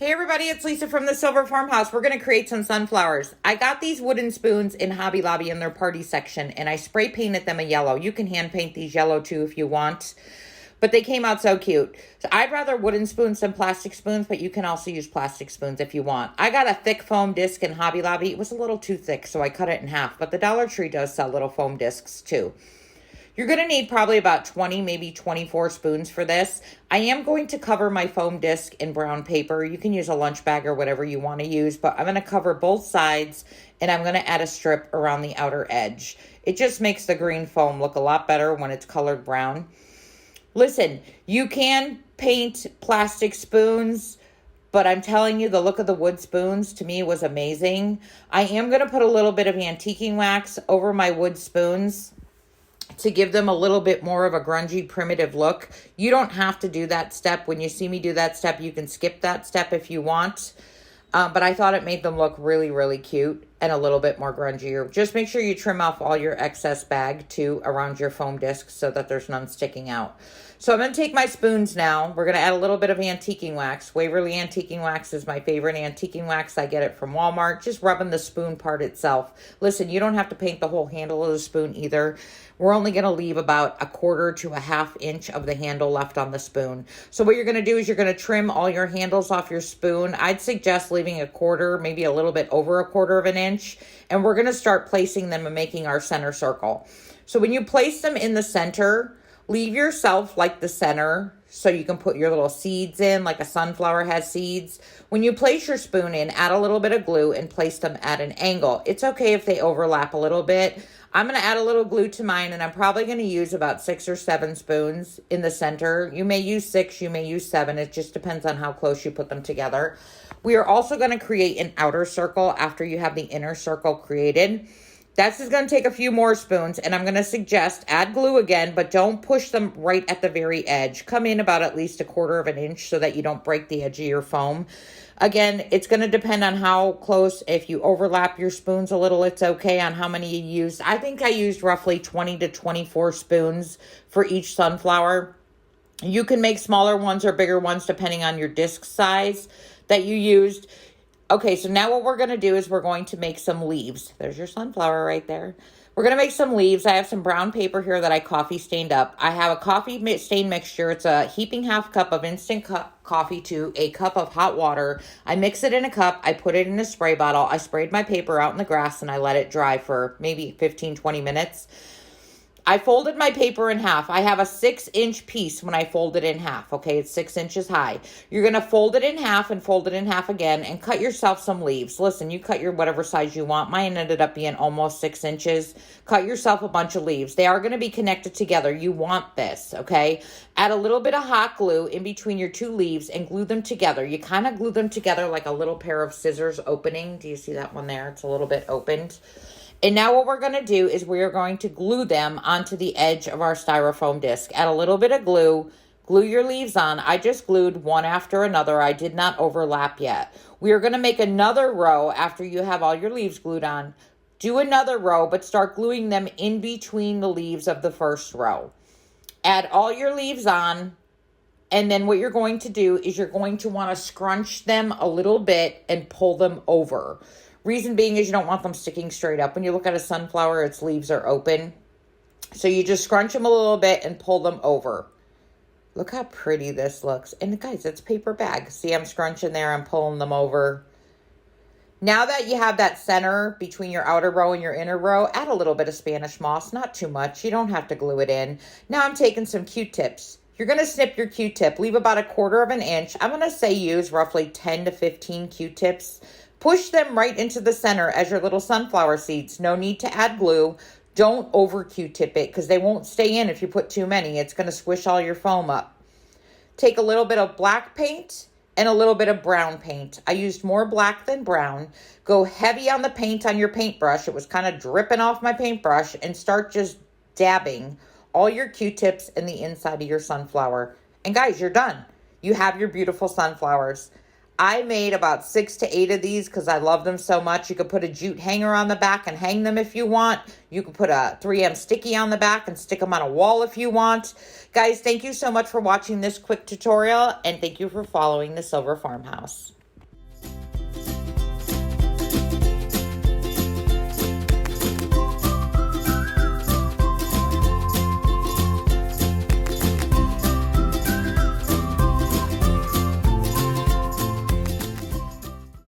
Hey everybody, it's Lisa from the Silver Farmhouse. We're going to create some sunflowers. I got these wooden spoons in Hobby Lobby in their party section and I spray painted them a yellow. You can hand paint these yellow too if you want, but they came out so cute. So I'd rather wooden spoons than plastic spoons, but you can also use plastic spoons if you want. I got a thick foam disc in Hobby Lobby. It was a little too thick, so I cut it in half, but the Dollar Tree does sell little foam discs too. You're going to need probably about 20, maybe 24 spoons for this. I am going to cover my foam disc in brown paper. You can use a lunch bag or whatever you want to use, but I'm going to cover both sides and I'm going to add a strip around the outer edge. It just makes the green foam look a lot better when it's colored brown. Listen, you can paint plastic spoons, but I'm telling you, the look of the wood spoons to me was amazing. I am going to put a little bit of antiquing wax over my wood spoons to give them a little bit more of a grungy, primitive look. You don't have to do that step. When you see me do that step, you can skip that step if you want. But I thought it made them look really, really cute and a little bit more grungier. Just make sure you trim off all your excess bag too around your foam disc so that there's none sticking out. So I'm going to take my spoons now. We're going to add a little bit of antiquing wax. Waverly Antiquing Wax is my favorite antiquing wax. I get it from Walmart. Just rubbing the spoon part itself. Listen, you don't have to paint the whole handle of the spoon either. We're only going to leave about 1/4 to 1/2 inch of the handle left on the spoon. So what you're going to do is you're going to trim all your handles off your spoon. I'd suggest leaving 1/4, maybe a little bit over 1/4 of an inch. And we're going to start placing them and making our center circle. So when you place them in the center, leave yourself like the center so you can put your little seeds in like a sunflower has seeds. When you place your spoon in, add a little bit of glue and place them at an angle. It's okay if they overlap a little bit. I'm going to add a little glue to mine and I'm probably going to use about 6 or 7 spoons in the center. You may use 6, you may use 7. It just depends on how close you put them together. We are also going to create an outer circle after you have the inner circle created. That's just going to take a few more spoons, and I'm going to suggest add glue again, but don't push them right at the very edge. Come in about at least 1/4 of an inch so that you don't break the edge of your foam. Again, it's going to depend on how close. If you overlap your spoons a little, it's okay on how many you use. I think I used roughly 20 to 24 spoons for each sunflower. You can make smaller ones or bigger ones depending on your disc size that you used. Okay, so now what we're going to do is we're going to make some leaves. There's your sunflower right there. We're going to make some leaves. I have some brown paper here that I coffee stained up. I have a coffee stain mixture. It's a heaping 1/2 cup of instant coffee to a cup of hot water. I mix it in a cup. I put it in a spray bottle. I sprayed my paper out in the grass and I let it dry for maybe 15, 20 minutes. I folded my paper in half. I have a 6-inch piece when I fold it in half. Okay, it's 6 inches high. You're going to fold it in half and fold it in half again and cut yourself some leaves. Listen, you cut your whatever size you want. Mine ended up being almost 6 inches. Cut yourself a bunch of leaves. They are going to be connected together. You want this, okay? Add a little bit of hot glue in between your 2 leaves and glue them together. You kind of glue them together like a little pair of scissors opening. Do you see that one there? It's a little bit opened. And now what we're going to do is we are going to glue them onto the edge of our styrofoam disc. Add a little bit of glue. Glue your leaves on. I just glued one after another. I did not overlap yet. We are going to make another row after you have all your leaves glued on. Do another row, but start gluing them in between the leaves of the first row. Add all your leaves on. And then what you're going to do is you're going to want to scrunch them a little bit and pull them over. Reason being is you don't want them sticking straight up. When you look at a sunflower, its leaves are open. So you just scrunch them a little bit and pull them over. Look how pretty this looks. And guys, it's paper bag. See, I'm scrunching there. I'm pulling them over. Now that you have that center between your outer row and your inner row, add a little bit of Spanish moss. Not too much. You don't have to glue it in. Now I'm taking some Q-tips. You're going to snip your Q-tip. Leave about 1/4 of an inch. I'm going to say use roughly 10 to 15 Q-tips. Push them right into the center as your little sunflower seeds. No need to add glue. Don't over Q-tip it because they won't stay in if you put too many. It's going to squish all your foam up. Take a little bit of black paint and a little bit of brown paint. I used more black than brown. Go heavy on the paint on your paintbrush. It was kind of dripping off my paintbrush, and start just dabbing all your Q-tips in the inside of your sunflower. And guys, you're done. You have your beautiful sunflowers. I made about 6 to 8 of these because I love them so much. You could put a jute hanger on the back and hang them if you want. You could put a 3M sticky on the back and stick them on a wall if you want. Guys, thank you so much for watching this quick tutorial, and thank you for following the Silver Farmhouse.